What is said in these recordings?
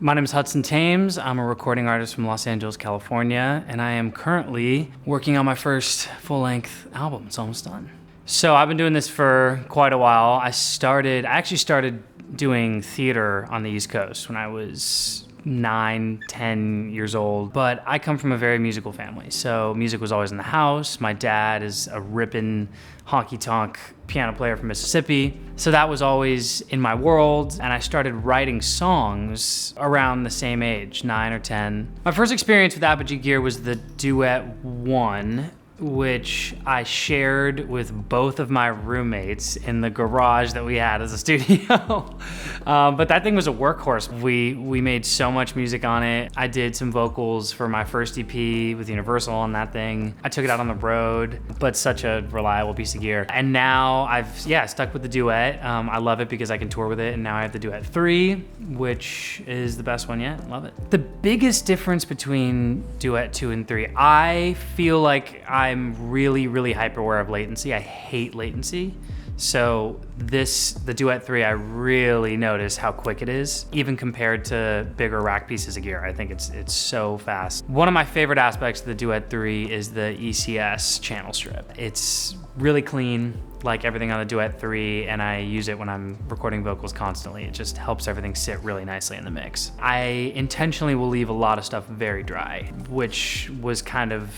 My name is Hudson Thames. I'm a recording artist from Los Angeles, California, and I am currently working on my first full-length album. It's almost done. So I've been doing this for quite a while. I actually started doing theater on the East Coast when I was 9, 10 years old, but I come from a very musical family, so music was always in the house. My dad is a rippin' honky-tonk piano player from Mississippi, so that was always in my world, and I started writing songs around the same age, 9 or 10. My first experience with Apogee gear was the Duet 1, which I shared with both of my roommates in the garage that we had as a studio. But that thing was a workhorse. We made so much music on it. I did some vocals for my first EP with Universal on that thing. I took it out on the road, but such a reliable piece of gear. And now I've stuck with the Duet. I love it because I can tour with it, and now I have the Duet 3, which is the best one yet. Love it. The biggest difference between Duet 2 and 3, I feel like I'm really, really hyper aware of latency. I hate latency. So the Duet 3, I really notice how quick it is, even compared to bigger rack pieces of gear. I think it's so fast. One of my favorite aspects of the Duet 3 is the ECS channel strip. It's really clean, like everything on the Duet 3, and I use it when I'm recording vocals constantly. It just helps everything sit really nicely in the mix. I intentionally will leave a lot of stuff very dry, which was kind of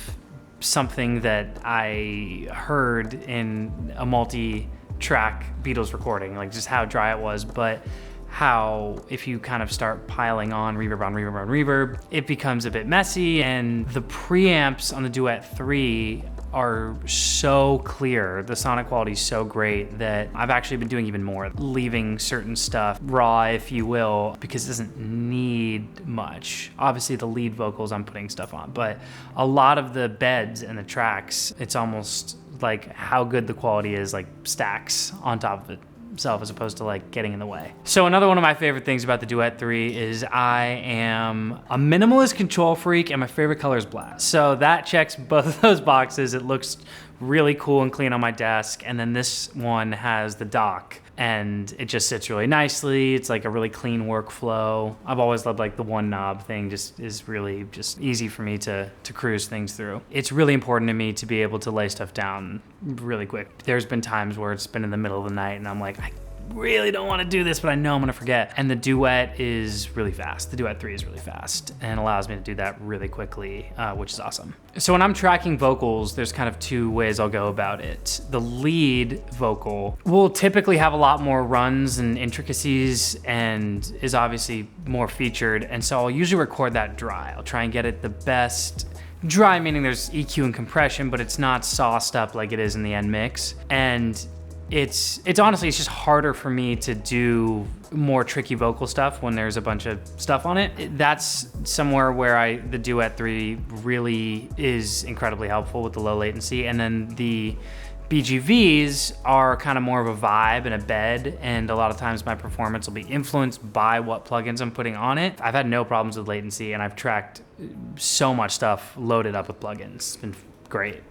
something that I heard in a multi-track Beatles recording, like just how dry it was, but how if you kind of start piling on reverb, it becomes a bit messy, and the preamps on the Duet 3 are so clear. The sonic quality is so great that I've actually been doing even more, leaving certain stuff raw, if you will, because it doesn't need much. Obviously the lead vocals I'm putting stuff on, but a lot of the beds and the tracks, it's almost like how good the quality is, like stacks on top of itself as opposed to like getting in the way. So another one of my favorite things about the Duet 3 is I am a minimalist control freak, and my favorite color is black. So that checks both of those boxes. It looks really cool and clean on my desk, and then this one has the dock, and it just sits really nicely. It's like a really clean workflow. I've always loved like the one knob thing, just is really just easy for me to cruise things through. It's really important to me to be able to lay stuff down really quick. There's been times where it's been in the middle of the night and I'm like, I really don't want to do this, but I know I'm gonna forget. And the Duet is really fast. The Duet 3 is really fast and allows me to do that really quickly, which is awesome. So when I'm tracking vocals, there's kind of two ways I'll go about it. The lead vocal will typically have a lot more runs and intricacies and is obviously more featured. And so I'll usually record that dry. I'll try and get it the best dry, meaning there's EQ and compression, but it's not sauced up like it is in the end mix. And it's honestly, it's just harder for me to do more tricky vocal stuff when there's a bunch of stuff on it. That's somewhere where the Duet 3 really is incredibly helpful with the low latency. And then the BGVs are kind of more of a vibe and a bed, and a lot of times my performance will be influenced by what plugins I'm putting on it. I've had no problems with latency, and I've tracked so much stuff loaded up with plugins. It's been great.